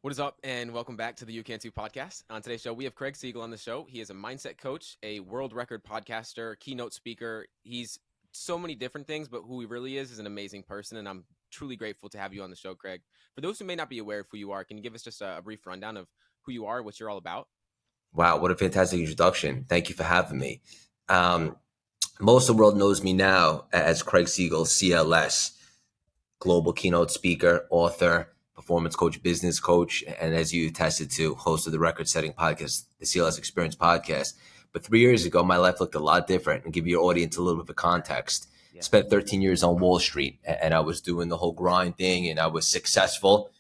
What is up, and welcome back to the You Can Too podcast. On today's show, we have Craig Siegel on the show. He is a mindset coach, a world record podcaster, keynote speaker. He's so many different things, but who he really is an amazing person, and I'm truly grateful to have you on the show, Craig. For those who may not be aware of who you are, can you give us just a brief rundown of who you are, what you're all about? Wow, what a fantastic introduction. Thank you for having me. Um, Most of the world knows me now as Craig Siegel, CLS, global keynote speaker, author, performance coach, business coach, and as you attested to, host of the record-setting podcast, the CLS Experience podcast. But 3 years ago, my life looked a lot different. And give your audience a little bit of context. Yeah. Spent 13 years on Wall Street, and I was doing the whole grind thing, and I was successful.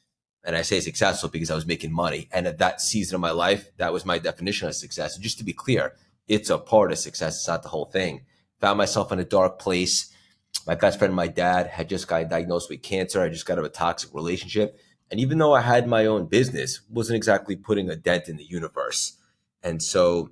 And I say successful because I was making money. And at that season of my life, that was my definition of success. And just to be clear, it's a part of success. It's not the whole thing. Found myself in a dark place. My best friend and my dad had just got diagnosed with cancer. I just got out of a toxic relationship. And even though I had my own business, wasn't exactly putting a dent in the universe. And so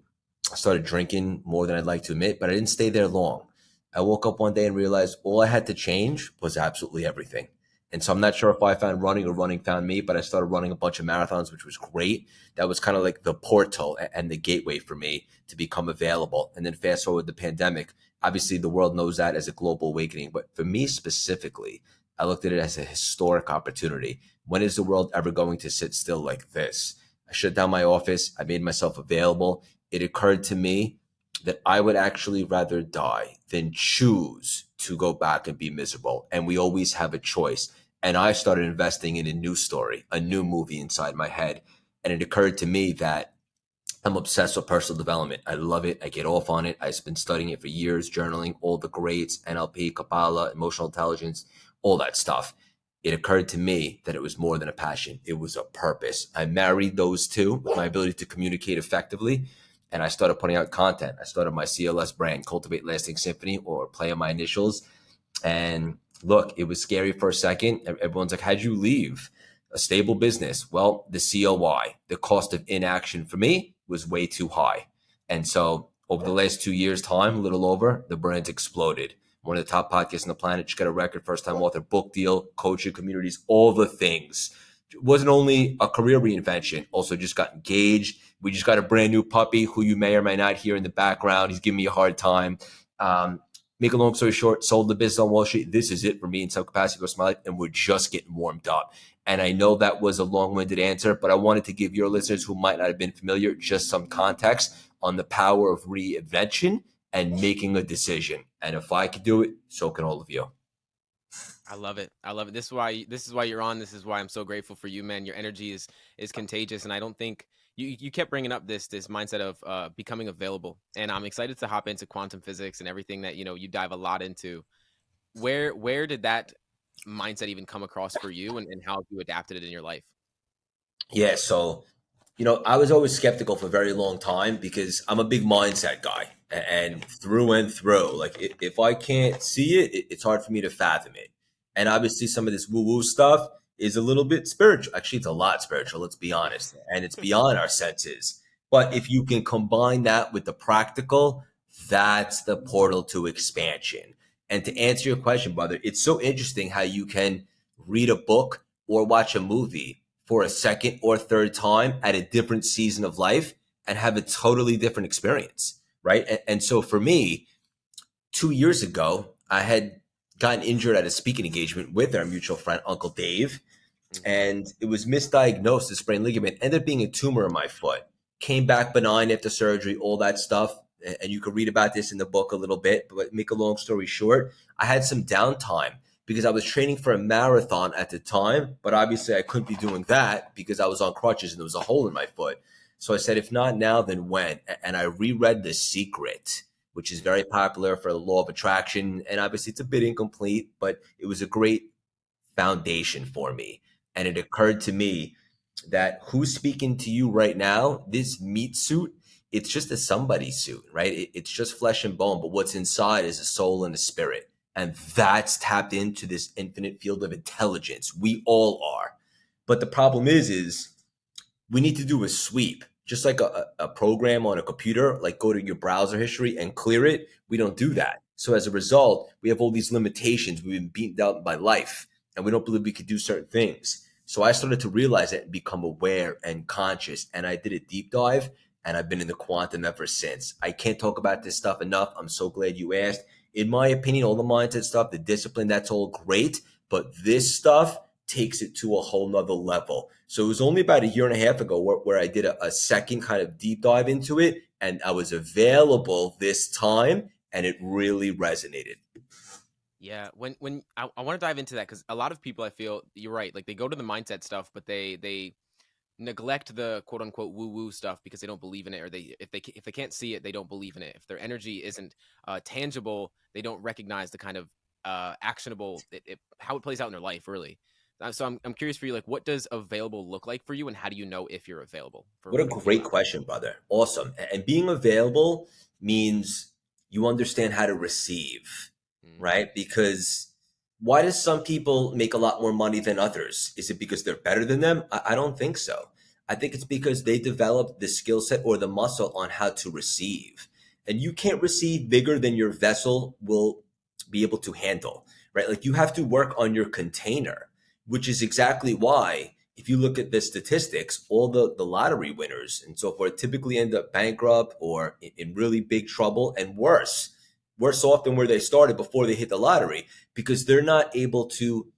I started drinking more than I'd like to admit, but I didn't stay there long. I woke up one day and realized all I had to change was absolutely everything. And so I'm not sure if I found running or running found me, but I started running a bunch of marathons, which was great. That was kind of like the portal and the gateway for me to become available. And then fast forward the pandemic. Obviously, the world knows that as a global awakening. But for me specifically, I looked at it as a historic opportunity. When is the world ever going to sit still like this? I shut down my office. I made myself available. It occurred to me that I would actually rather die than choose to go back and be miserable. And we always have a choice. And I started investing in a new story, a new movie inside my head. And it occurred to me that I'm obsessed with personal development. I love it. I get off on it. I've been studying it for years, journaling, all the greats, NLP, Kabbalah, emotional intelligence, all that stuff. It occurred to me that it was more than a passion. It was a purpose. I married those two with my ability to communicate effectively. And I started putting out content. I started my CLS brand, Cultivate Lasting Symphony, or play on my initials. And look, it was scary for a second. Everyone's like, how'd you leave a stable business? Well, the COI, the cost of inaction for me was way too high. And so over the last 2 years time, a little over, the brand's exploded. One of the top podcasts on the planet, just got a record, first time author, book deal, coaching communities, all the things. It wasn't only a career reinvention, also just got engaged. We just got a brand new puppy who you may or may not hear in the background. He's giving me a hard time. Make a long story short, sold the business on Wall Street. This is it for me in some capacity for my life, and we're just getting warmed up. And I know that was a long-winded answer, but I wanted to give your listeners who might not have been familiar just some context on the power of reinvention and making a decision. And if I could do it, so can all of you. I love it. I love it. This is why you're on. This is why I'm so grateful for you, man. Your energy is contagious, and I don't think you kept bringing up this mindset of becoming available. And I'm excited to hop into quantum physics and everything that you dive a lot into. Where did that mindset even come across for you, and how have you adapted it in your life? Yeah, so I was always skeptical for a very long time because I'm a big mindset guy, and through and through. Like if I can't see it, it's hard for me to fathom it. And obviously, some of this woo-woo stuff is a little bit spiritual. Actually, it's a lot spiritual. Let's be honest, and it's beyond our senses. But if you can combine that with the practical, that's the portal to expansion. And to answer your question, brother, it's so interesting how you can read a book or watch a movie for a second or third time at a different season of life and have a totally different experience, right? And so for me, 2 years ago, I had gotten injured at a speaking engagement with our mutual friend, Uncle Dave, and it was misdiagnosed as sprained ligament, ended up being a tumor in my foot. Came back benign after surgery, all that stuff. And you can read about this in the book a little bit, but make a long story short, I had some downtime because I was training for a marathon at the time, but obviously I couldn't be doing that because I was on crutches and there was a hole in my foot. So I said, if not now, then when? And I reread The Secret, which is very popular for the law of attraction. And obviously it's a bit incomplete, but it was a great foundation for me. And it occurred to me that who's speaking to you right now, this meat suit, it's just a somebody suit, right? It's just flesh and bone, but what's inside is a soul and a spirit. And that's tapped into this infinite field of intelligence. We all are. But the problem is we need to do a sweep, just like a program on a computer, like go to your browser history and clear it. We don't do that. So as a result, we have all these limitations. We've been beaten down by life and we don't believe we could do certain things. So I started to realize it and become aware and conscious. And I did a deep dive and I've been in the quantum ever since. I can't talk about this stuff enough. I'm so glad you asked. In my opinion, all the mindset stuff, the discipline, that's all great. But this stuff takes it to a whole nother level. So it was only about a year and a half ago where I did a second kind of deep dive into it. And I was available this time and it really resonated. Yeah, when I want to dive into that because a lot of people I feel you're right, like they go to the mindset stuff, but they neglect the quote unquote woo woo stuff because they don't believe in it, or they if they can't see it, they don't believe in it. If their energy isn't tangible, they don't recognize the kind of actionable how it plays out in their life, really. So I'm curious for you, like, what does available look like for you, and how do you know if you're available What a for people great out there? question, brother. Awesome. And being available means you understand how to receive, Mm, right? Because why does some people make a lot more money than others? Is it because they're better than them? I don't think so. I think it's because they developed the skill set or the muscle on how to receive. And you can't receive bigger than your vessel will be able to handle, right? Like you have to work on your container, which is exactly why if you look at the statistics, all the lottery winners and so forth typically end up bankrupt or in really big trouble and worse off than where they started before they hit the lottery because they're not able to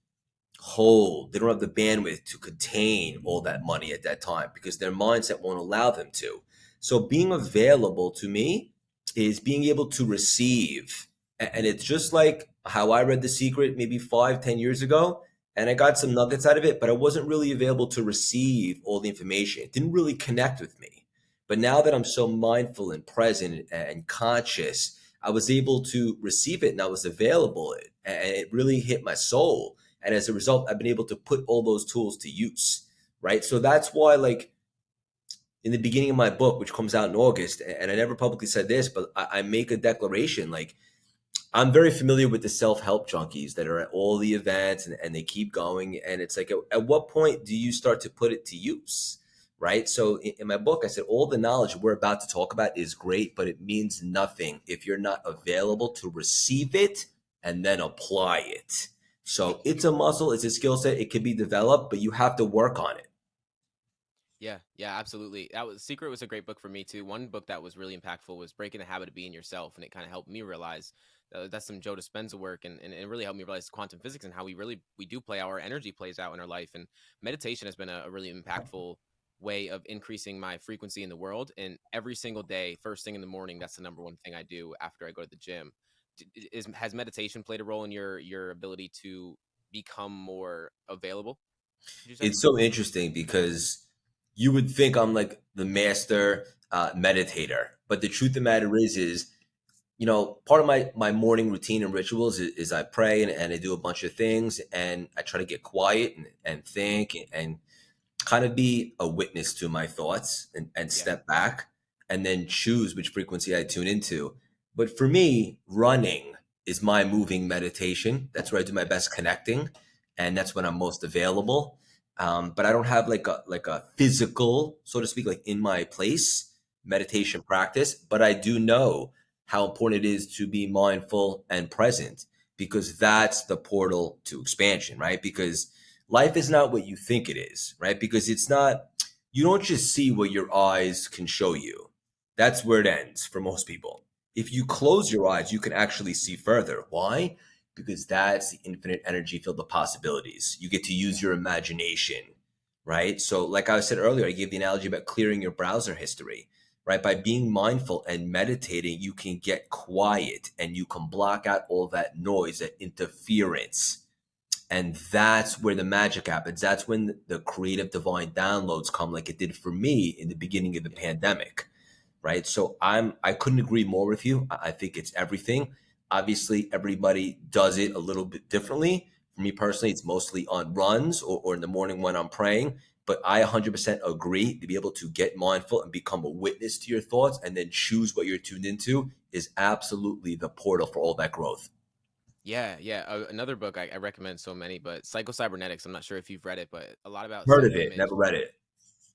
hold, they don't have the bandwidth to contain all that money at that time because their mindset won't allow them to. So being available to me is being able to receive. And it's just like how I read The Secret maybe 5, 10 years ago. And I got some nuggets out of it, but I wasn't really available to receive all the information. It didn't really connect with me. But now that I'm so mindful and present and conscious, I was able to receive it and I was available. And it really hit my soul. And as a result, I've been able to put all those tools to use. Right. So that's why, like, in the beginning of my book, which comes out in August, and I never publicly said this, but I make a declaration like, I'm very familiar with the self-help junkies that are at all the events and they keep going. And it's like, at what point do you start to put it to use? Right. So in my book, I said, all the knowledge we're about to talk about is great, but it means nothing if you're not available to receive it and then apply it. So it's a muscle, it's a skill set, it can be developed, but you have to work on it. yeah, yeah, absolutely. That was Secret was a great book for me too. One book that was really impactful was Breaking the Habit of Being Yourself, and it kind of helped me realize that's some Joe Dispenza work, and it really helped me realize quantum physics and how we do play our energy plays out in our life. And meditation has been a really impactful way of increasing my frequency in the world. And every single day, first thing in the morning, that's the number one thing I do after I go to the gym. Has meditation played a role in your ability to become more available? Would you say? It's so interesting because you would think I'm like the master meditator, but the truth of the matter is, part of my morning routine and rituals is I pray and I do a bunch of things and I try to get quiet and think and kind of be a witness to my thoughts and Yeah. step back and then choose which frequency I tune into. But for me, running is my moving meditation. That's where I do my best connecting, and that's when I'm most available. But I don't have like a physical, so to speak, like in my place meditation practice. But I do know how important it is to be mindful and present because that's the portal to expansion, right? Because life is not what you think it is, right? Because it's not, you don't just see what your eyes can show you. That's where it ends for most people. If you close your eyes, you can actually see further. Why? Because that's the infinite energy filled of possibilities. You get to use your imagination, right? So, like I said earlier, I gave the analogy about clearing your browser history, right? By being mindful and meditating, you can get quiet and you can block out all that noise, that interference, and that's where the magic happens. That's when the creative divine downloads come, like it did for me in the beginning of the Yeah. pandemic, right? So I couldn't agree more with you. I think it's everything. Obviously, everybody does it a little bit differently. For me personally, it's mostly on runs or in the morning when I'm praying. But I 100% agree to be able to get mindful and become a witness to your thoughts and then choose what you're tuned into is absolutely the portal for all that growth. Yeah, yeah. Another book I recommend so many, but Psycho Cybernetics. I'm not sure if you've read it, but a lot about Heard self of it, image. never read it.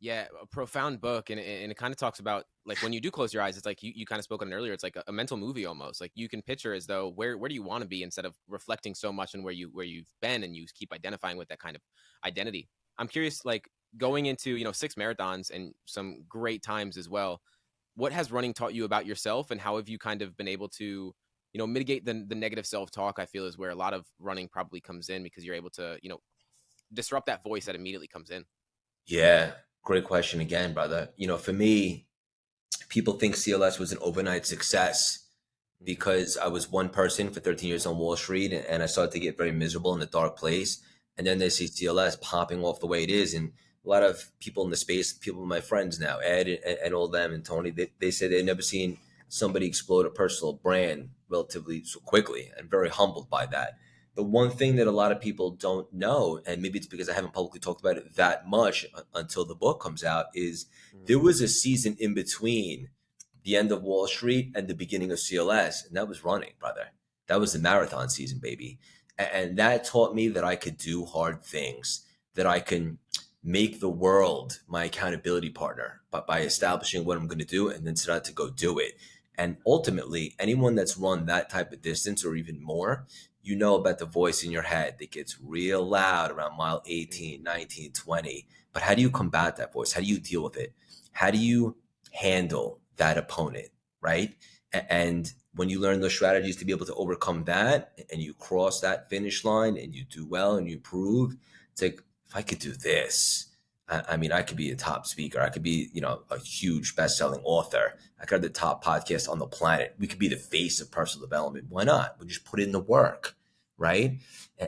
Yeah, a profound book, and it kind of talks about like when you do close your eyes, it's like you kind of spoke on it earlier. It's like a mental movie almost. Like you can picture as though where do you want to be instead of reflecting so much on where you've been, and you keep identifying with that kind of identity. I'm curious, like going into, you know, 6 marathons and some great times as well. What has running taught you about yourself, and how have you kind of been able to, you know, mitigate the negative self-talk? I feel is where a lot of running probably comes in, because you're able to, you know, disrupt that voice that immediately comes in. Yeah, great question again, brother. For me, people think CLS was an overnight success Hmm. because I was one person for 13 years on Wall Street, and I started to get very miserable in a dark place. And then they see CLS popping off the way it is. And a lot of people in the space, people, my friends now, Ed and all them and Tony, they say they've never seen somebody explode a personal brand relatively so quickly, and very humbled by that. The one thing that a lot of people don't know, and maybe it's because I haven't publicly talked about it that much until the book comes out, is Hmm. there was a season in between the end of Wall Street and the beginning of CLS, and that was running, brother. That was the marathon season, baby. And that taught me that I could do hard things, that I can make the world my accountability partner, but by Yeah. establishing what I'm going to do and then set out to go do it. And ultimately, anyone that's run that type of distance or even more, you know about the voice in your head that gets real loud around mile Hmm. 18, 19, 20. But how do you combat that voice? How do you deal with it? How do you handle that opponent, right? And when you learn those strategies to be able to overcome that and you cross that finish line and you do well and you prove, it's like, if I could do this, I mean, I could be a top speaker. I could be, a huge best-selling author. I could have the top podcast on the planet. We could be the face of personal development. Why not? We just put in the work, right?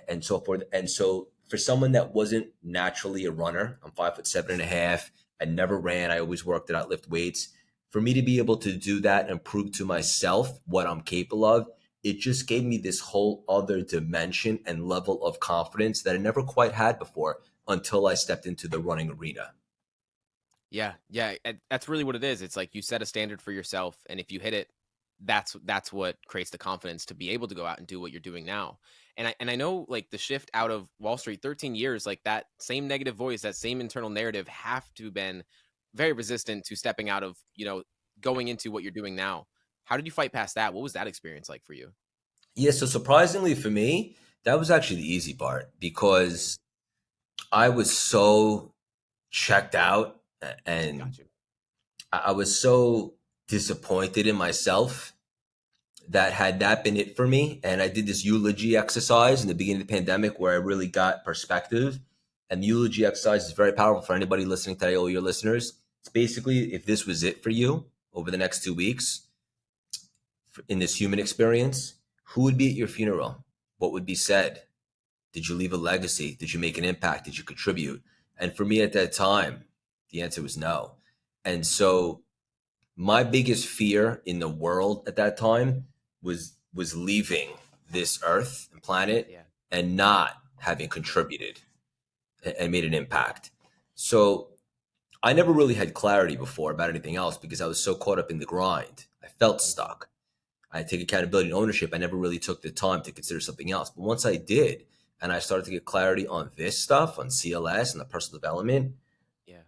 And so forth. And so for someone that wasn't naturally a runner, I'm 5'7.5". I never ran. I always worked it out, lift weights. For me to be able to do that and prove to myself what I'm capable of, it just gave me this whole other dimension and level of confidence that I never quite had before until I stepped into the running arena. Yeah, yeah, that's really what it is. It's like you set a standard for yourself, and if you hit it, that's what creates the confidence to be able to go out and do what you're doing now. And I know, like, the shift out of Wall Street, 13 years, like that same negative voice, that same internal narrative, have to been very resistant to stepping out of, you know, going into what you're doing now. How did you fight past that? What was that experience like for you? Yeah, so surprisingly for me, that was actually the easy part Mm, because I was so checked out and got you. I was so disappointed in myself that had that been it for me, and I did this eulogy exercise in the beginning of the pandemic where I really got perspective. And the eulogy exercise is very powerful for anybody listening today, all your listeners. It's basically, if this was it for you over the next 2 weeks in this human experience, who would be at your funeral? What would be said? Did you leave a legacy? Did you make an impact? Did you contribute? And for me at that time, the answer was no. And so my biggest fear in the world at that time was leaving this earth and planet Yeah. and not having contributed and made an impact. So I never really had clarity before about anything else because I was so caught up in the grind. I felt Hmm. stuck. I take accountability and ownership. I never really took the time to consider something else. But once I did, and I started to get clarity on this stuff, on CLS and the personal development, Yeah.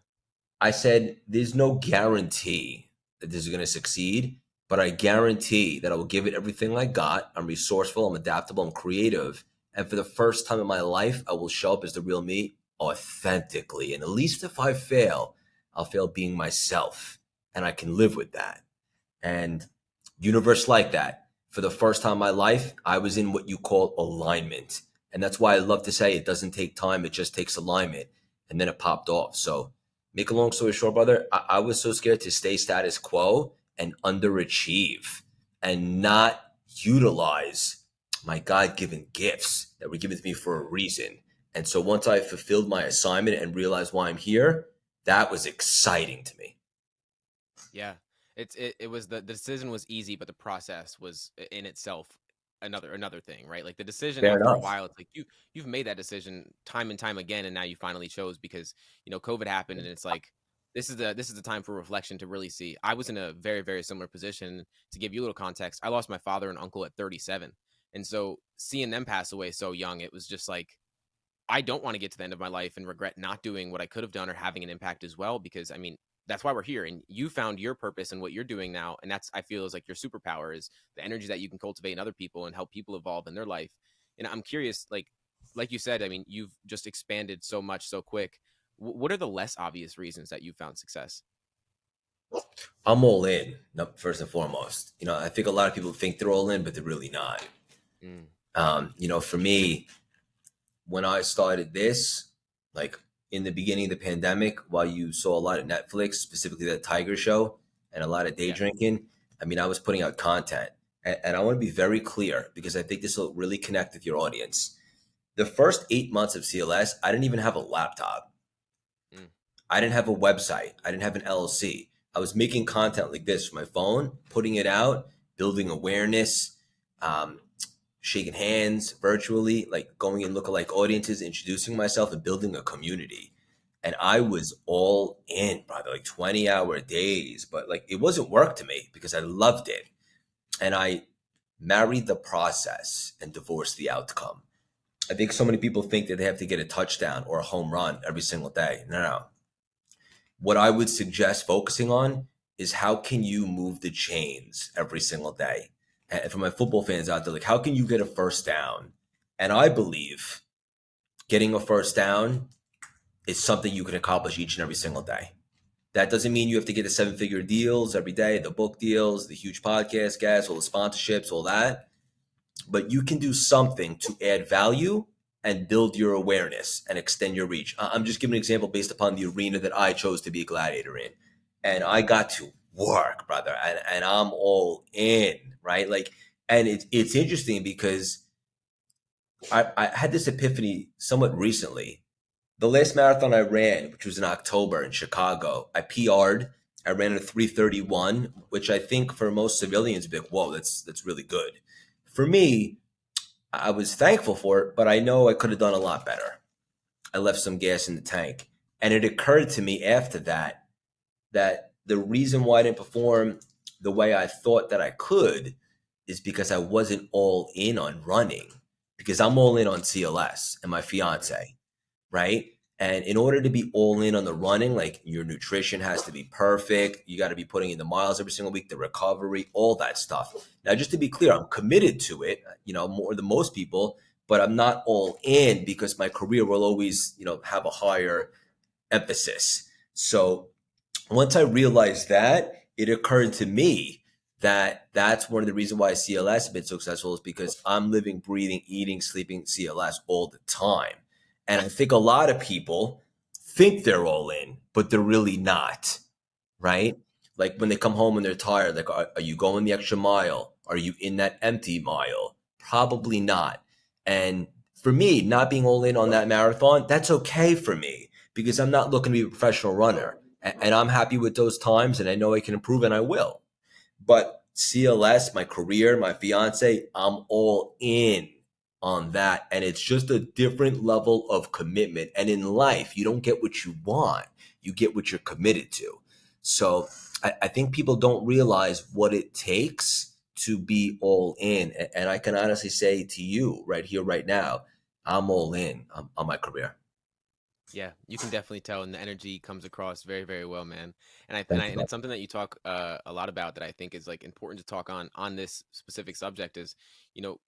I said, there's no guarantee that this is going to succeed, but I guarantee that I will give it everything I got. I'm resourceful, I'm adaptable, I'm creative. And for the first time in my life, I will show up as the real me authentically. And at least if I fail, I'll fail being myself. And I can live with that. And universe like that. For the first time in my life, I was in what you call alignment. And that's why I love to say it doesn't take time, it just takes alignment. And then it popped off. So, make a long story short, brother, I was so scared to stay status quo and underachieve and not utilize my God given gifts that were given to me for a reason. And so, once I fulfilled my assignment and realized why I'm here, that was exciting to me. Yeah. It was the decision was easy, but the process was in itself another thing, right? Like the decision Fair after a enough. while, it's like you've made that decision time and time again, and now you finally chose because, you know, COVID happened, and it's like this is the time for reflection to really see. I was in a very, very similar position. To give you a little context, I lost my father and uncle at 37. And so seeing them pass away so young, it was just like I don't want to get to the end of my life and regret not doing what I could have done or having an impact as well. Because I mean, that's why we're here. And you found your purpose in what you're doing now. And that's, I feel, is like your superpower is the energy that you can cultivate in other people and help people evolve in their life. And I'm curious, like you said, I mean, you've just expanded so much so quick. What are the less obvious reasons that you found success? I'm all in, first and foremost. I think a lot of people think they're all in, but they're really not. Mm, For me, when I started this, like in the beginning of the pandemic, while you saw a lot of Netflix, specifically that Tiger show, and a lot of day yeah. drinking, I mean, I was putting out content. And I want to be very clear because I think this will really connect with your audience. The first 8 months of CLS, I didn't even have a laptop. Mm, I didn't have a website. I didn't have an LLC. I was making content like this from my phone, putting it out, building awareness, um, shaking hands virtually, like going in lookalike audiences, introducing myself and building a community. And I was all in, probably like 20-hour days, but like it wasn't work to me because I loved it. And I married the process and divorced the outcome. I think so many people think that they have to get a touchdown or a home run every single day. No, no. What I would suggest focusing on is how can you move the chains every single day? And for my football fans out there, like how can you get a first down? And I believe getting a first down is something you can accomplish each and every single day. That doesn't mean you have to get the 7-figure deals every day, the book deals, the huge podcast guests, all the sponsorships, all that. But you can do something to add value and build your awareness and extend your reach. I'm just giving an example based upon the arena that I chose to be a gladiator in. And I got to work, brother, and I'm all in, right? Like, and it's interesting because I had this epiphany somewhat recently. The last marathon I ran, which was in October in Chicago, I PR'd. I ran a 3:31, which I think for most civilians, be like, whoa, that's really good. For me, I was thankful for it, but I know I could have done a lot better. I left some gas in the tank. And it occurred to me after that that the reason why I didn't perform the way I thought that I could is because I wasn't all in on running, because I'm all in on CLS and my right. fiance, right? And in order to be all in on the running, like your nutrition has to be perfect. You got to be putting in the miles every single week, the recovery, all that stuff. Now, just to be clear, I'm committed to it, more than most people, but I'm not all in because my career will always, have a higher emphasis. So once I realized that, it occurred to me that that's one of the reasons why CLS has been so successful is because I'm living, breathing, eating, sleeping CLS all the time. And I think a lot of people think they're all in, but they're really not, right? Like when they come home and they're tired, like, are you going the extra mile? Are you in that empty mile? Probably not. And for me, not being all in on that marathon, that's okay for me because I'm not looking to be a professional runner. And I'm happy with those times and I know I can improve and I will. But CLS, my career, my fiance, I'm all in on that. And it's just a different level of commitment. And in life, you don't get what you want, you get what you're committed to. So I think people don't realize what it takes to be all in. And I can honestly say to you right here, right now, I'm all in on my career. Yeah, you can definitely tell, and the energy comes across very, very well, man. Thank And you. it's something that you talk a lot about that I think is like important to talk on this specific subject is,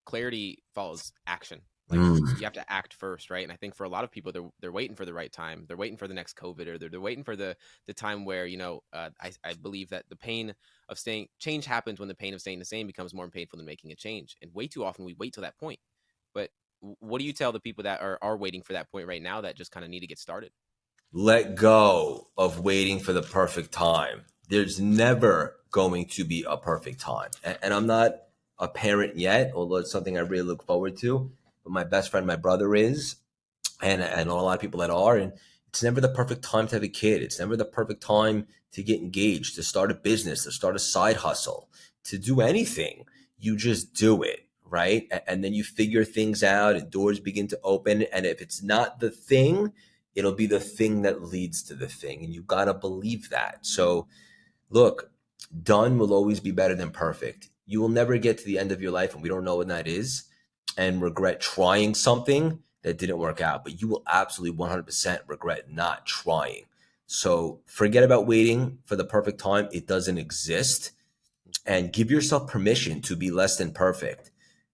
clarity follows action. Like Mm. you have to act first, right? And I think for a lot of people, they're waiting for the right time. They're waiting for the next COVID, or they're waiting for the time where I believe that the pain of staying change happens when the pain of staying the same becomes more painful than making a change. And way too often we wait till that point. But what do you tell the people that are waiting for that point right now that just kind of need to get started? Let go of waiting for the perfect time. There's never going to be a perfect time. And I'm not a parent yet, although it's something I really look forward to. But my best friend, my brother is, and a lot of people that are. And it's never the perfect time to have a kid. It's never the perfect time to get engaged, to start a business, to start a side hustle, to do anything. You just do it, right? And then you figure things out and doors begin to open. And if it's not the thing, it'll be the thing that leads to the thing. And you got to believe that. So, look, done will always be better than perfect. You will never get to the end of your life, and we don't know when that is, and regret trying something that didn't work out. But you will absolutely 100% regret not trying. So forget about waiting for the perfect time. It doesn't exist. And give yourself permission to be less than perfect.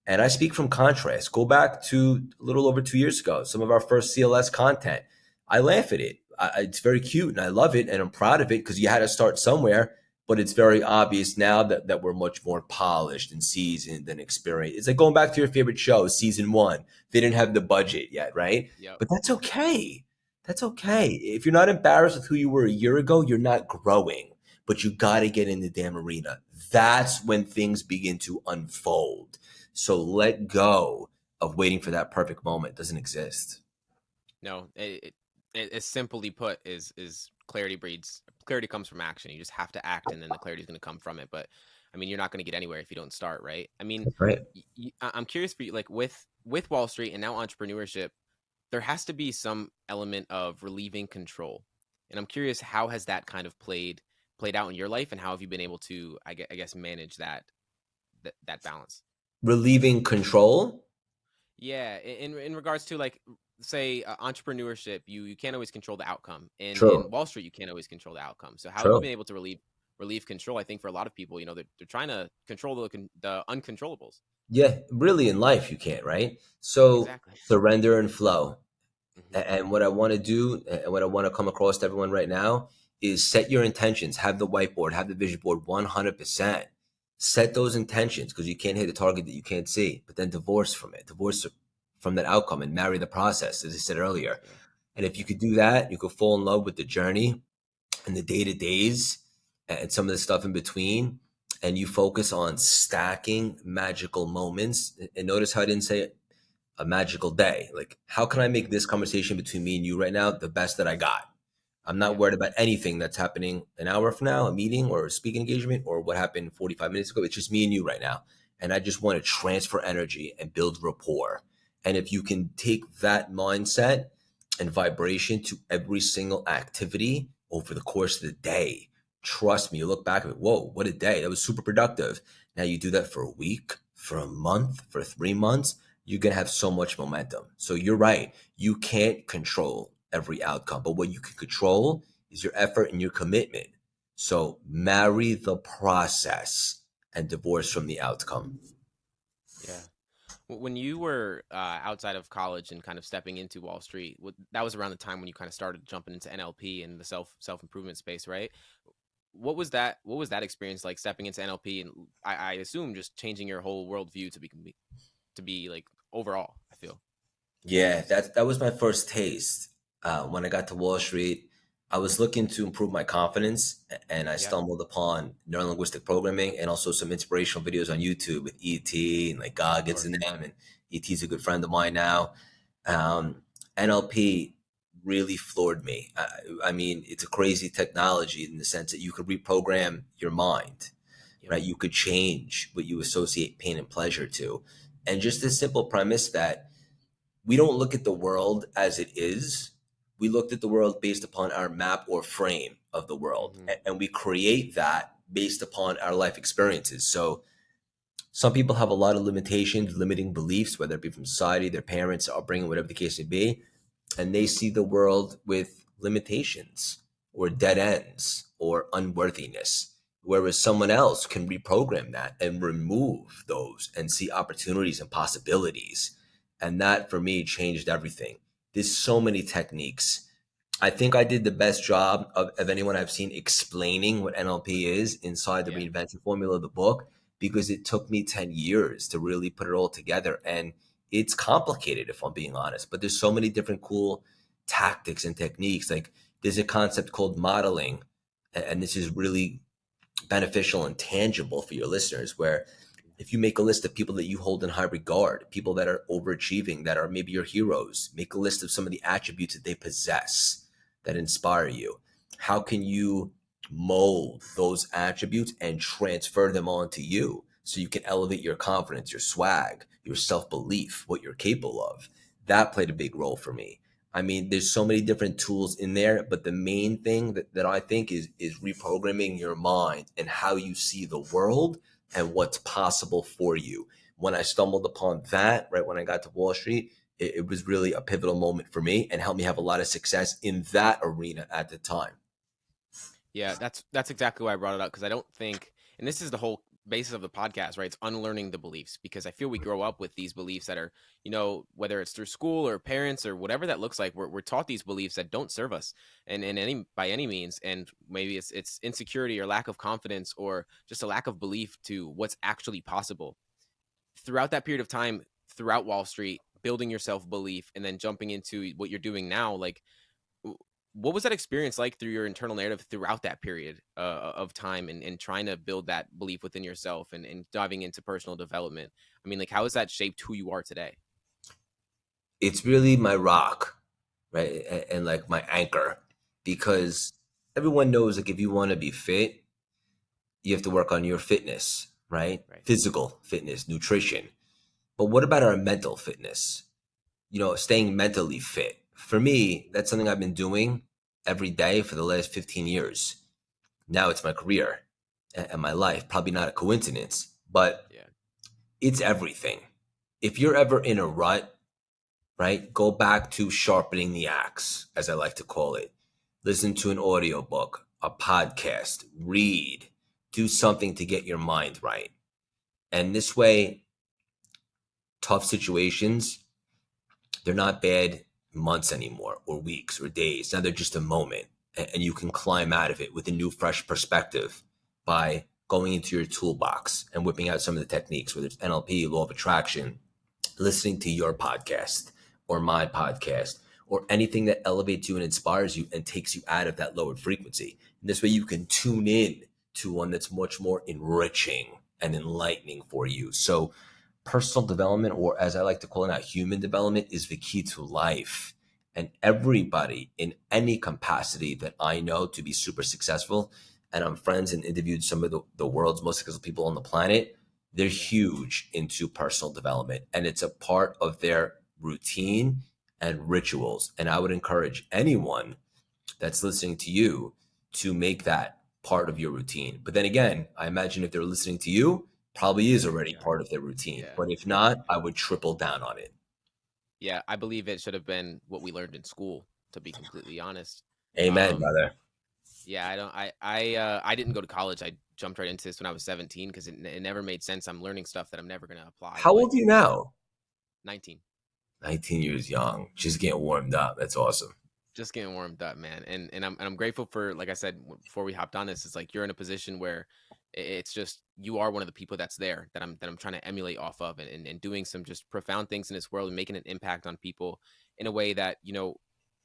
And I speak from contrast. Go back to a little over 2 years ago, some of our first CLS content. I laugh at it. It's very cute and I love it and I'm proud of it because you had to start somewhere. But it's very obvious now that we're much more polished and seasoned and experienced. It's like going back to your favorite show, season one. They didn't have the budget yet, right? Yep. But that's okay. That's okay. If you're not embarrassed with who you were a year ago, you're not growing. But you got to get in the damn arena. That's when things begin to unfold. So let go of waiting for that perfect moment. It doesn't exist. No, it simply put is clarity comes from action. You just have to act, and then the clarity is going to come from it. But I mean, you're not going to get anywhere if you don't start, right? I mean, That's right. I'm curious for you, like with Wall Street and now entrepreneurship, there has to be some element of relieving control, and I'm curious how has that kind of played out in your life, and how have you been able to, I guess, manage that balance? Relieving control. Yeah, in regards to like say entrepreneurship, you can't always control the outcome. In True. Wall Street, you can't always control the outcome. So how have you True. been able to relieve control? I think for a lot of people, they're trying to control the uncontrollables. Yeah, really in life you can't, right? So Exactly. surrender and flow. Hmm. And what I want to do and what I want to come across to everyone right now is set your intentions, have the whiteboard, have the vision board 100%. Set those intentions because you can't hit a target that you can't see, but then divorce from it, divorce from that outcome and marry the process, as I said earlier. Yeah. And if you Yeah. could do that, you could fall in love with the journey and the day to days and some of the stuff in between. And you focus on stacking magical moments. And notice how I didn't say a magical day. Like, how can I make Hmm. this conversation between me and you right now the best that I got? I'm not Yeah. worried about anything that's happening an hour from now, a meeting or a speaking engagement, or what happened 45 minutes ago. It's just me and you right now. And I just want to transfer energy and build rapport. And if you can take that mindset and vibration to every single activity over the course of the day, trust me, you look back at it, whoa, what a day. That was super productive. Now you do that for a week, for a month, for 3 months, you're going to have so much momentum. So you're right. You can't control every outcome, but what you can control is your effort and your commitment. So marry the process and divorce from the outcome. Yeah. When you were outside of college and kind of stepping into Wall Street, that was around the time when you kind of started jumping into NLP and the self improvement space, right? What was that experience like stepping into NLP, and I assume just changing your whole worldview to be like overall, I feel. Yeah, that was my first taste. When I got to Wall Street, I was looking to improve my confidence, and I Yeah, stumbled upon neurolinguistic programming and also some inspirational videos on YouTube with ET and like of Goggins and course. them. And ET's a good friend of mine now. NLP really floored me. I mean, it's a crazy technology in the sense that you could reprogram your mind, Yep. right? You could change what you associate pain and pleasure to. And just this simple premise that we don't look at the world as it is. We looked at the world based upon our map or frame of the world. Hmm. And we create that based upon our life experiences. So some people have a lot of limitations, limiting beliefs, whether it be from society, their parents, upbringing, whatever the case may be, and they see the world with limitations or dead ends or unworthiness. Whereas someone else can reprogram that and remove those and see opportunities and possibilities. And that for me changed everything. There's so many techniques. I think I did the best job of anyone I've seen explaining what NLP is inside the Yeah. reinvention formula of the book because it took me 10 years to really put it all together. And it's complicated if I'm being honest, but there's so many different cool tactics and techniques. Like there's a concept called modeling, and this is really beneficial and tangible for your listeners, where if you make a list of people that you hold in high regard, people that are overachieving, that are maybe your heroes, make a list of some of the attributes that they possess that inspire you. How can you mold those attributes and transfer them onto you so you can elevate your confidence, your swag, your self belief, what you're capable of? That played a big role for me. I mean, there's so many different tools in there, but the main thing that I think is reprogramming your mind and how you see the world and what's possible for you. When I stumbled upon that, right when I got to Wall Street, it was really a pivotal moment for me and helped me have a lot of success in that arena at the time. Yeah, that's exactly why I brought it up, because I don't think, and this is the whole basis of the podcast, right? It's unlearning the beliefs, because I feel we grow up with these beliefs that are, whether it's through school or parents or whatever that looks like, we're taught these beliefs that don't serve us and in any by any means. And maybe it's insecurity or lack of confidence or just a lack of belief to what's actually possible. Throughout that period of time, throughout Wall Street, building your self belief and then jumping into what you're doing now, like what was that experience like through your internal narrative throughout that period of time, and trying to build that belief within yourself, and diving into personal development? I mean, like, how has that shaped who you are today? It's really my rock, right? And like my anchor, because everyone knows like if you want to be fit, you have to work on your fitness, right? Right. Physical fitness, nutrition. But what about our mental fitness? Staying mentally fit. For me, that's something I've been doing every day for the last 15 years. Now it's my career and my life. Probably not a coincidence, but Yeah. it's everything. If you're ever in a rut, right, go back to sharpening the axe, as I like to call it. Listen to an audiobook, a podcast, read, do something to get your mind right. And this way, tough situations, they're not bad months anymore or weeks or days. Now they're just a moment, and you can climb out of it with a new, fresh perspective by going into your toolbox and whipping out some of the techniques, whether it's NLP, law of attraction, listening to your podcast or my podcast, or anything that elevates you and inspires you and takes you out of that lowered frequency. And this way you can tune in to one that's much more enriching and enlightening for you. So personal development, or as I like to call it now, human development, is the key to life. And everybody in any capacity that I know to be super successful, and I'm friends and interviewed some of the world's most successful people on the planet, they're Yeah. huge into personal development, and it's a part of their routine and rituals. And I would encourage anyone that's listening to you to make that part of your routine. But then again, I imagine if they're listening to you, probably is already They are. part of their routine. Yeah. But if not, I would triple down on it. Yeah, I believe it should have been what we learned in school, to be completely honest. Amen, um brother. yeah, I didn't go to college. I jumped right into this when I was 17 because it never made sense. I'm learning stuff that I'm never going to apply. How But old are you now? 19. 19 years young. Just getting warmed up. That's awesome. Just getting warmed up, man. And I'm grateful for, like I said before we hopped on this, it's like you're in a position where it's just you are one of the people that's there that I'm trying to emulate off of, and doing some just profound things in this world and making an impact on people in a way that,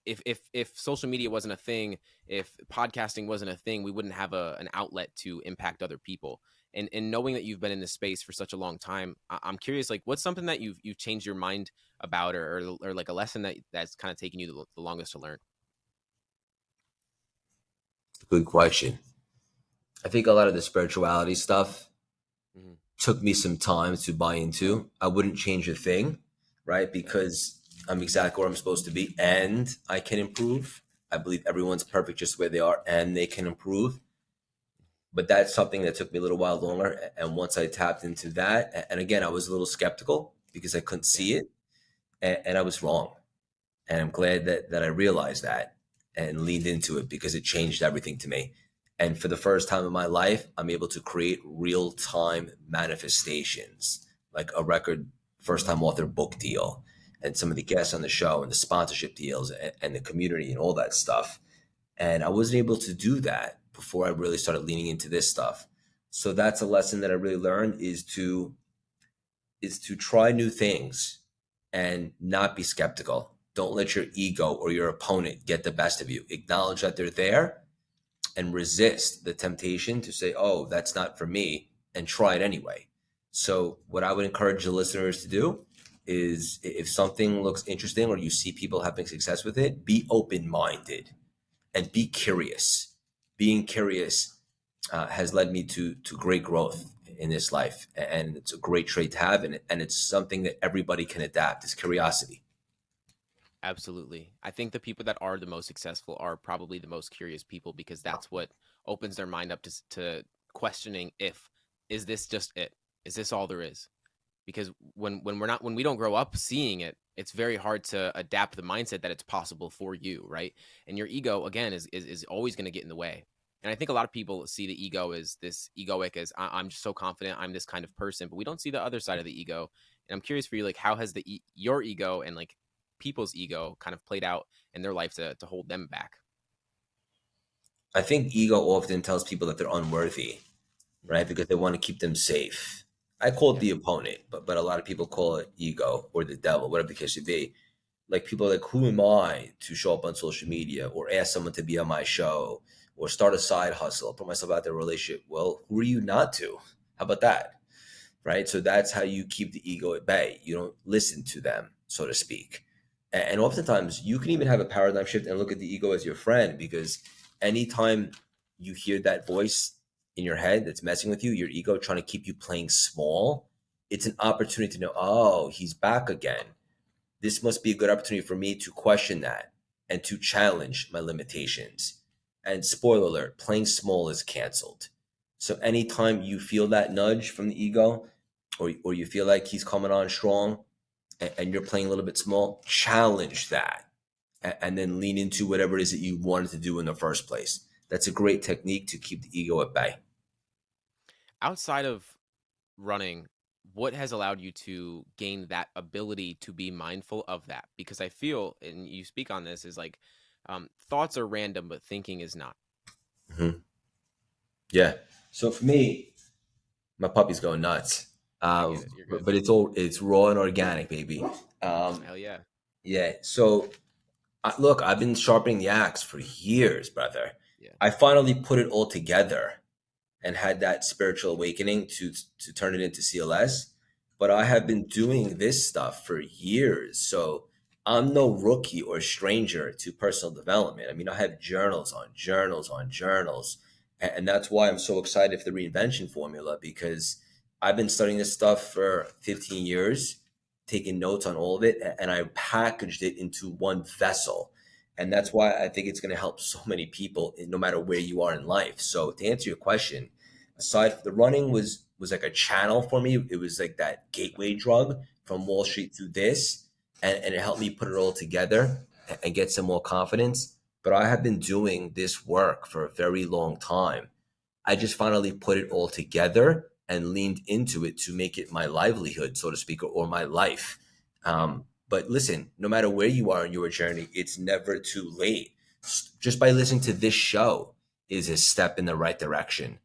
if social media wasn't a thing, if podcasting wasn't a thing, we wouldn't have an outlet to impact other people. And knowing that you've been in this space for such a long time, I'm curious, like, what's something that you've changed your mind about, or like a lesson that's kind of taken you the longest to learn? Good question. I think a lot of the spirituality stuff Hmm. took me some time to buy into. I wouldn't change a thing, right? Yeah. Because I'm exactly where I'm supposed to be and I can improve. I believe everyone's perfect just where they are and they can improve. But that's something that took me a little while longer. And once I tapped into that, and again, I was a little skeptical because I couldn't Yeah. see it, and I was wrong. And I'm glad that I realized that and leaned into it because it changed everything to me. And for the first time in my life, I'm able to create real time manifestations, like a record first time author book deal, and some of the guests on the show, and the sponsorship deals, and the community, and all that stuff. And I wasn't able to do that before I really started leaning into this stuff. So that's a lesson that I really learned, is to try new things and not be skeptical. Don't let your ego or your opponent get the best of you. Acknowledge that they're there and resist the temptation to say, oh, that's not for me, and try it anyway. So, what I would encourage the listeners to do is, if something looks interesting or you see people having success with it, be open minded and be curious. Being curious has led me to great growth in this life, and it's a great trait to have, and it's something that everybody can adapt. Is curiosity. Absolutely. I think the people that are the most successful are probably the most curious people, because that's what opens their mind up to questioning, if is this just it? Is this all there is? Because when we don't grow up seeing it, it's very hard to adapt the mindset that it's possible for you, right? And your ego, again, is always going to get in the way. And I think a lot of people see the ego as this egoic, as I'm just so confident, I'm this kind of person, but we don't see the other side of the ego. And I'm curious for you, like, how has your ego and like people's ego kind of played out in their life to hold them back? I think ego often tells people that they're unworthy, Hmm. right? Because they want to keep them safe. I call it Yeah. the opponent, but a lot of people call it ego or the devil, whatever the case may be. Like people are like, who am I to show up on social media or ask someone to be on my show or start a side hustle, put myself out there in a relationship? Well, who are you not to? How about that? Right? So that's how you keep the ego at bay. You don't listen to them, so to speak. And oftentimes you can even have a paradigm shift and look at the ego as your friend, because anytime you hear that voice in your head that's messing with you, your ego trying to keep you playing small, it's an opportunity to know, oh, he's back again. This must be a good opportunity for me to question that and to challenge my limitations. And spoiler alert, playing small is canceled. So anytime you feel that nudge from the ego, or you feel like he's coming on strong and you're playing a little bit small, challenge that and then lean into whatever it is that you wanted to do in the first place. That's a great technique to keep the ego at bay. Outside of running, what has allowed you to gain that ability to be mindful of that? Because I feel, and you speak on this, is like thoughts are random, but thinking is not. Mhm. Yeah. So for me, my puppy's going nuts. I get it. You're good. But it's raw and organic, baby. Um, Hell yeah. yeah. So look, I've been sharpening the axe for years, brother. Yeah. I finally put it all together and had that spiritual awakening to turn it into CLS. But I have been doing this stuff for years, so I'm no rookie or stranger to personal development. I mean, I have journals on journals on journals, and that's why I'm so excited for the reinvention formula, because I've been studying this stuff for 15 years, taking notes on all of it, and I packaged it into one vessel. And that's why I think it's going to help so many people, no matter where you are in life. So to answer your question, aside the running was like a channel for me. It was like that gateway drug from Wall Street to this, and it helped me put it all together and get some more confidence. But I have been doing this work for a very long time. I just finally put it all together and leaned into it to make it my livelihood, so to speak, or my life. Yeah. But listen, no matter where you are in your journey, it's never too late. Just by listening to this show is a step in the right direction.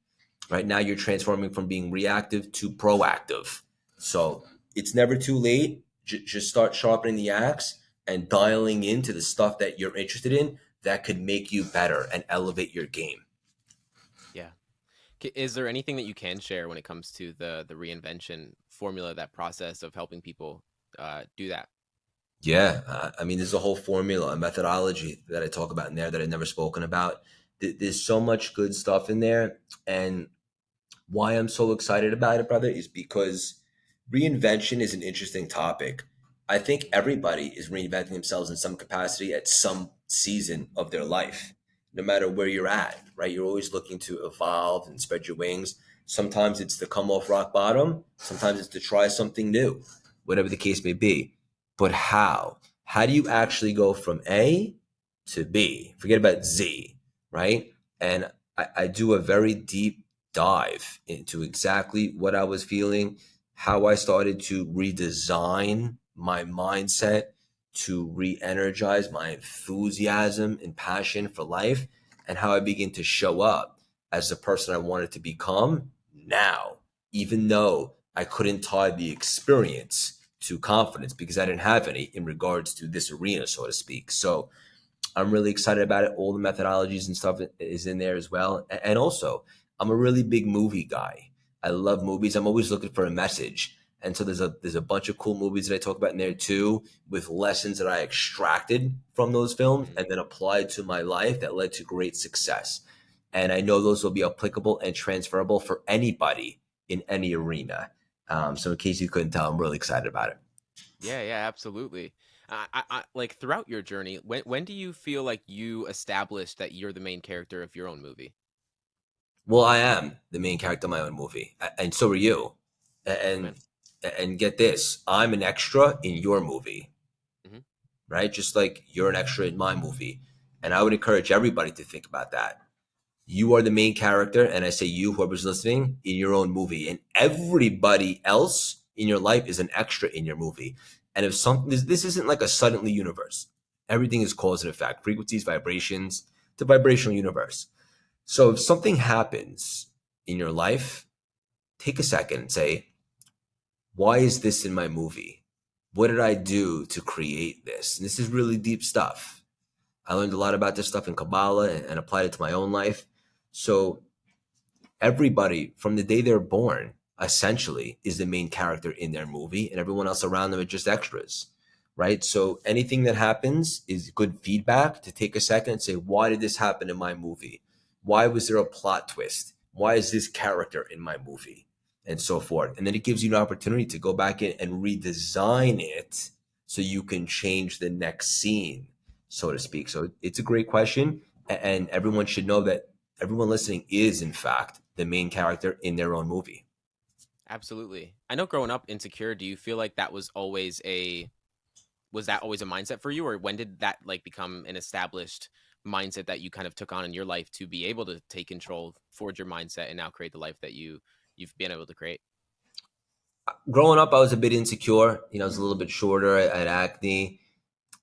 Right now, you're transforming from being reactive to proactive. So it's never too late. Just start sharpening the axe and dialing into the stuff that you're interested in that could make you better and elevate your game. Yeah. Is there anything that you can share when it comes to the reinvention formula, that process of helping people do that? Yeah, I mean, there's a whole formula, a methodology that I talk about in there that I've never spoken about. There's so much good stuff in there, and why I'm so excited about it, brother, is because reinvention is an interesting topic. I think Mhm. everybody is reinventing themselves in some capacity at some season of their life, no matter where you're at, right? You're always looking to evolve and spread your wings. Sometimes it's to come off rock bottom, sometimes it's to try something new, whatever the case may be. But how? How do you actually go from A to B? Forget about Z, right? And I do a very deep dive into exactly what I was feeling, how I started to redesign my mindset, to re energize my enthusiasm and passion for life, and how I begin to show up as the person I wanted to become now, even though I couldn't tie the experience to confidence because I didn't have any in regards to this arena, so to speak. So, I'm really excited about it. All the methodologies and stuff is in there as well. And also, I'm a really big movie guy. I love movies. I'm always looking for a message. And so there's a bunch of cool movies that I talk about in there too, with lessons that I extracted from those films Mhm. and then applied to my life that led to great success. And I know those will be applicable and transferable for anybody in any arena. So in case you couldn't tell, I'm really excited about it. Yeah, yeah, absolutely. Like throughout your journey, when do you feel like you established that you're the main character of your own movie? Well, I am the main character of my own movie, and so are you. And Amen. and get this, I'm an extra in your movie, Hmm. right? Just like you're an extra in my movie. And I would encourage everybody to think about that. You are the main character, and I say you, whoever's listening, in your own movie, and everybody else in your life is an extra in your movie. And if something, this isn't like a suddenly universe. Everything is cause and effect, frequencies, vibrations, the vibrational universe. So if something happens in your life, take a second and say, why is this in my movie? What did I do to create this? And this is really deep stuff. I learned a lot about this stuff in Kabbalah and applied it to my own life. So everybody from the day they're born essentially is the main character in their movie, and everyone else around them are just extras, right? So anything that happens is good feedback to take a second and say, why did this happen in my movie? Why was there a plot twist? Why is this character in my movie? And so forth. And then it gives you an opportunity to go back in and redesign it so you can change the next scene, so to speak. So it's a great question, and everyone should know that everyone listening is, in fact, the main character in their own movie. Absolutely. I know growing up insecure, do you feel like that was that always a mindset for you, or when did that like become an established mindset that you kind of took on in your life to be able to take control, forge your mindset, and now create the life that you've been able to create? Growing up, I was a bit insecure. I was a little bit shorter. I had acne.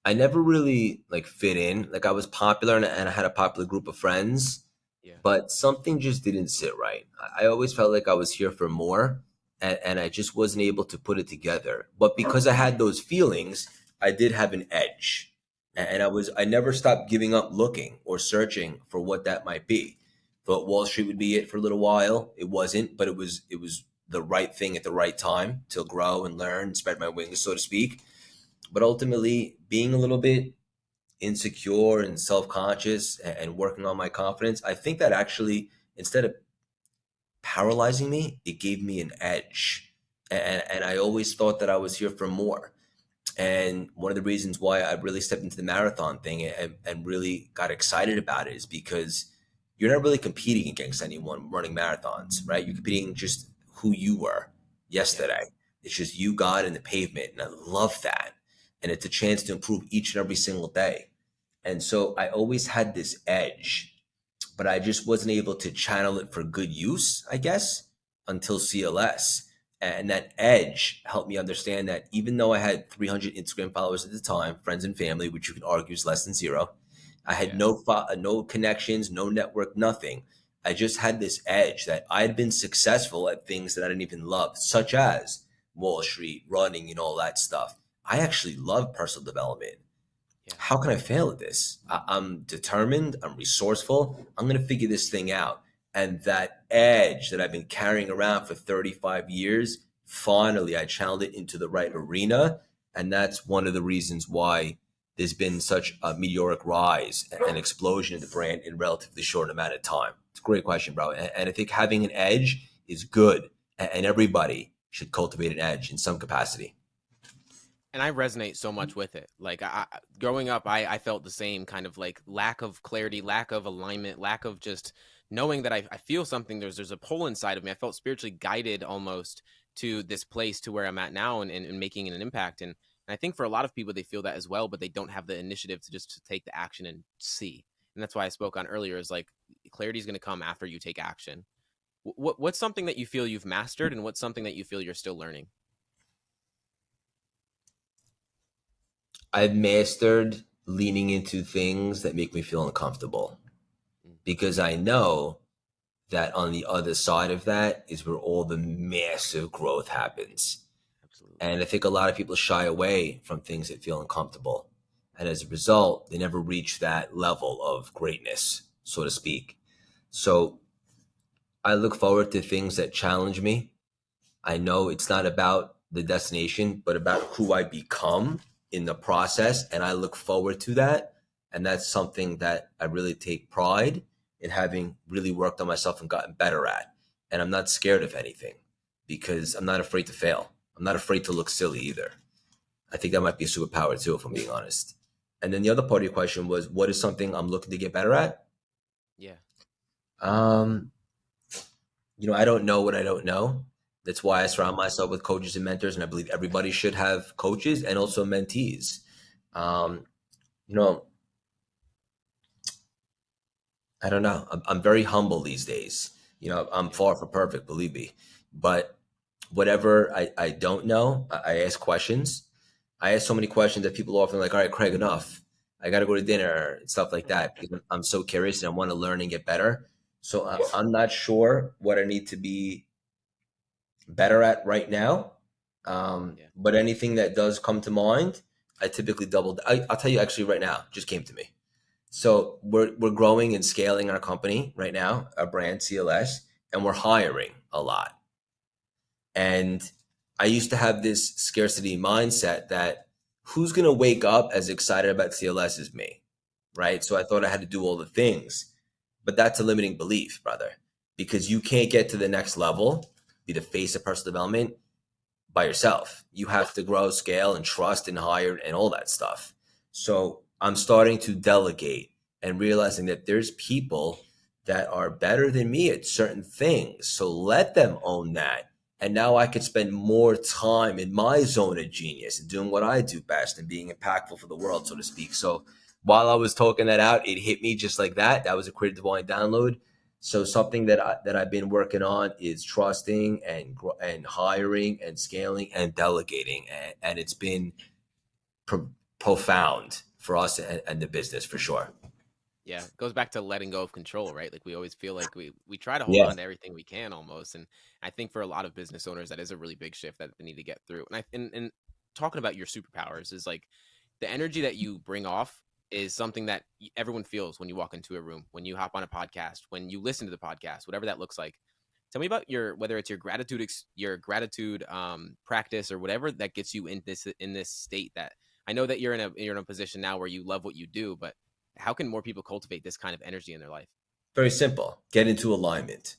I never really like fit in. Like I was popular and I had a popular group of friends, Yeah. but something just didn't sit right. I always felt like I was here for more, and I just wasn't able to put it together. But because I had those feelings, I did have an edge. And I never stopped giving up looking or searching for what that might be. Thought Wall Street would be it for a little while. It wasn't, but it was the right thing at the right time to grow and learn, spread my wings, so to speak. But ultimately, being a little bit insecure and self-conscious and working on my confidence, I think that actually, instead of paralyzing me, it gave me an edge. And I always thought that I was here for more. And one of the reasons why I really stepped into the marathon thing and really got excited about it is because you're not really competing against anyone running marathons, right? You're competing just who you were Yeah. yesterday. It's just you, God, and the pavement. And I love that. And it's a chance to improve each and every single day. And so I always had this edge, but I just wasn't able to channel it for good use, I guess, until CLS. And that edge helped me understand that even though I had 300 Instagram followers at the time, friends and family, which you can argue is less than zero, I had Yeah. no connections, no network, nothing. I just had this edge that I had been successful at things that I didn't even love, such as Wall Street, running, and all that stuff. I actually love personal development. Yeah. How can I fail at this? I'm determined, I'm resourceful, I'm going to figure this thing out. And that edge that I've been carrying around for 35 years, finally, I channeled it into the right arena. And that's one of the reasons why there's been such a meteoric rise and explosion in the brand in a relatively short amount of time. It's a great question, bro. And I think having an edge is good. And everybody should cultivate an edge in some capacity. And I resonate so much with it. Like growing up, I felt the same kind of like lack of clarity, lack of alignment, lack of just knowing that I feel something. There's a pull inside of me. I felt spiritually guided almost to this place to where I'm at now and making an impact. And I think for a lot of people, they feel that as well, but they don't have the initiative to just to take the action and see. And that's why I spoke on earlier is like clarity is going to come after you take action. What's something that you feel you've mastered and what's something that you feel you're still learning? I've mastered leaning into things that make me feel uncomfortable Mm, because I know that on the other side of that is where all the massive growth happens. absolutely. And I think a lot of people shy away from things that feel uncomfortable. And as a result, they never reach that level of greatness, so to speak. So I look forward to things that challenge me. I know it's not about the destination, but about who I become in the process. And I look forward to that. And that's something that I really take pride in having really worked on myself and gotten better at. And I'm not scared of anything because I'm not afraid to fail. I'm not afraid to look silly either. I think that might be a superpower too, if I'm being honest. And then the other part of your question was, what is something I'm looking to get better at? Yeah. Um, I don't know what I don't know. That's why I surround myself with coaches and mentors, and I believe everybody should have coaches and also mentees. Um, you know, I don't know. I'm very humble these days. You know, I'm Yeah. far from perfect, believe me. But whatever I don't know, I ask questions. I ask so many questions that people are often like, all right, Craig, enough. I got to go to dinner and stuff like that because I'm so curious and I want to learn and get better. So I'm not sure what I need to be better at right now. Yeah. But anything that does come to mind, I typically double. I'll tell you actually right now, just came to me. So we're growing and scaling our company right now, our brand CLS, and we're hiring a lot. And I used to have this scarcity mindset that who's going to wake up as excited about CLS as me, right? So I thought I had to do all the things, but that's a limiting belief, brother, because you can't get to the next level, be the face of personal development by yourself. You have to grow, scale, and trust and hire and all that stuff. So I'm starting to delegate and realizing that there's people that are better than me at certain things. So let them Yeah. own that. And now I could spend more time in my zone of genius and doing what I do best and being impactful for the world, so to speak. So while I was talking that out, it hit me just like that. That was a creative divine download. So something that I've been working on is trusting and hiring and scaling and delegating, and it's been profound for us and the business for sure. Yeah, it goes back to letting go of control, right? Like we always feel like we try to hold Yeah, on to everything we can almost, and I think for a lot of business owners that is a really big shift that they need to get through. And talking about your superpowers is like the energy that you bring off is something that everyone feels when you walk into a room, when you hop on a podcast, when you listen to the podcast, whatever that looks like. Tell me about your whether it's your gratitude practice or whatever that gets you in this state that I know that you're in a position now where you love what you do, but how can more people cultivate this kind of energy in their life? very simple. Get into alignment,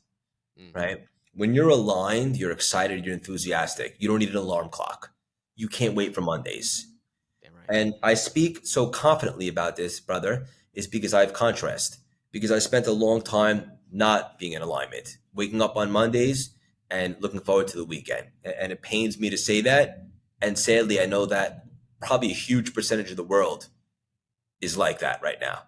Mm, right? When you're aligned, you're excited, you're enthusiastic. You don't need an alarm clock. You can't wait for Mondays. damn right. And I speak so confidently about this, brother, is because I have contrast. Because I spent a long time not being in alignment, waking up on Mondays and looking forward to the weekend. And it pains me to say that. And sadly, I know that probably a huge percentage of the world is like that right now.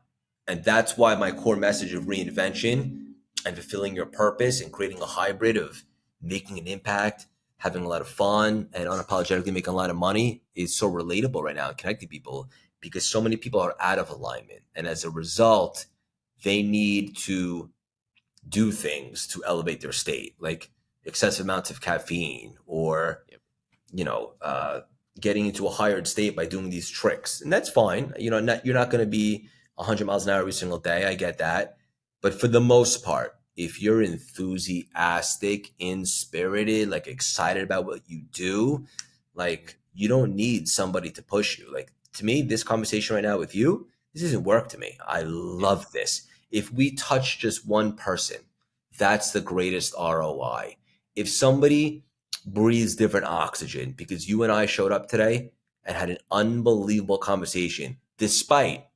And that's why my core message of reinvention and fulfilling your purpose and creating a hybrid of making an impact, having a lot of fun, and unapologetically making a lot of money is so relatable right now and connecting people because so many people are out of alignment. And as a result, they need to do things to elevate their state, like excessive amounts of caffeine or Yep. you know, getting into a higher state by doing these tricks. And that's fine. You know, you're not going to be 100 miles an hour every single day. I get that. But for the most part, if you're enthusiastic, inspirited, like excited about what you do, Mm, like you don't need somebody to push you. Like to me, this conversation right now with you, this isn't work to me. I yeah. love this. If we touch just one person, that's the greatest ROI. If somebody breathes different oxygen because you and I showed up today and had an unbelievable conversation, despite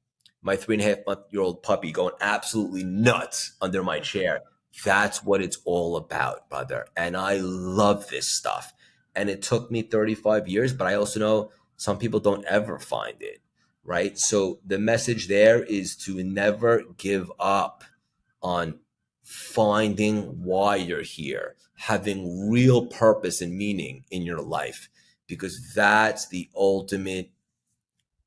my 3.5-month-old puppy going absolutely nuts under my chair. That's what it's all about, brother. And I love this stuff. And it took me 35 years, but I also know some people don't ever find it, right? So the message there is to never give up on finding why you're here, having real purpose and meaning in your life, because that's the ultimate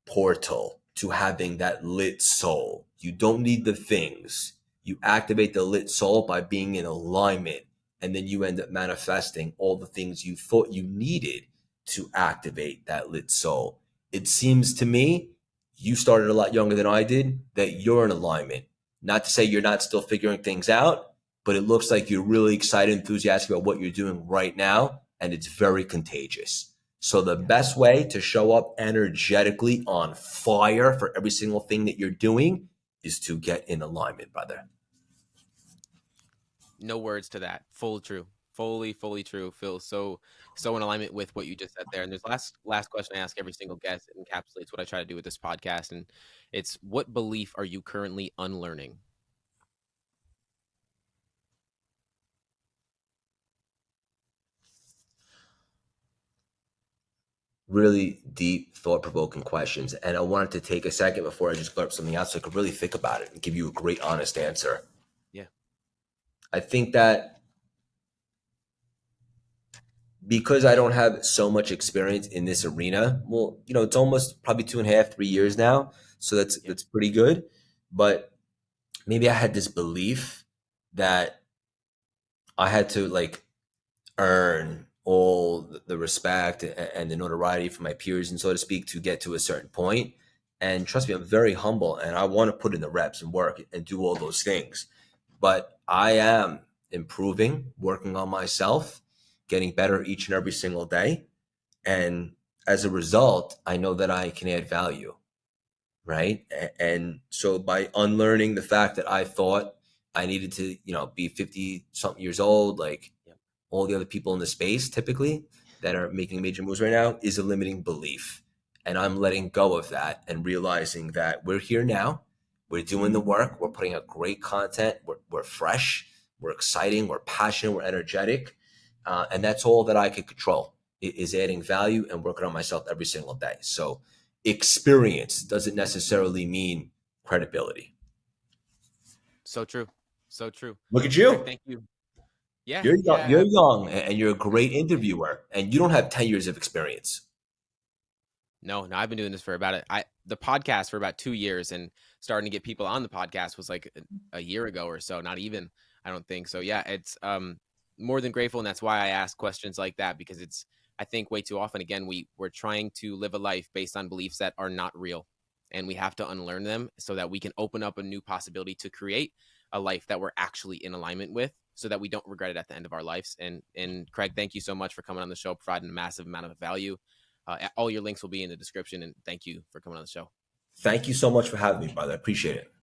portal to having that lit soul. You don't need the things. You activate the lit soul by being in alignment, and then you end up manifesting all the things you thought you needed to activate that lit soul. It seems to me you started a lot younger than I did, that you're in alignment. Not to say you're not still figuring things out, but it looks like you're really excited, enthusiastic about what you're doing right now, and it's very contagious. So the Yes. best way to show up energetically on fire for every single thing that you're doing is to get in alignment, brother. No words to that. Full true. Fully true. Feels so in alignment with what you just said there. And there's last question I ask every single guest. It encapsulates what I try to do with this podcast. And it's what belief are you currently unlearning? really deep, thought-provoking questions. And I wanted to take a second before I just blurb something out so I could really think about it and give you a great, honest answer. Yeah. I think that because I don't have so much experience in this arena, well, it's almost probably 2.5, 3 years now. So that's Yeah. that's pretty good. But maybe I had this belief that I had to like earn all the respect and the notoriety from my peers and so to speak to get to a certain point. And trust me, I'm very humble and I want to put in the reps and work and do all those things. But I am improving, working on myself, getting better each and every single day. And as a result, I know that I can add value, right? And so by unlearning the fact that I thought I needed to, be 50 something years old, like Yeah. all the other people in the space typically that are making major moves right now, is a limiting belief. And I'm letting go of that and realizing that we're here now, we're doing the work, we're putting out great content, we're fresh, we're exciting, we're passionate, we're energetic. And that's all that I can control is adding value and working on myself every single day. So experience doesn't necessarily mean credibility. So true. So true. Look at Craig, you. thank you. Yeah. You're young, Yeah. you're young and you're a great interviewer and you don't have 10 years of experience. No, no, I've been doing this for about the podcast for about 2 years, and starting to get people on the podcast was like a year ago or so. Not even, I don't think so. Yeah, it's more than grateful, and that's why I ask questions like that, because it's, I think way too often again we're trying to live a life based on beliefs that are not real, and we have to unlearn them so that we can open up a new possibility to create a life that we're actually in alignment with, so that we don't regret it at the end of our lives. And Craig, thank you so much for coming on the show, providing a massive amount of value. All your links will be in the description, and thank you for coming on the show. Thank you so much for having me, brother. I appreciate it.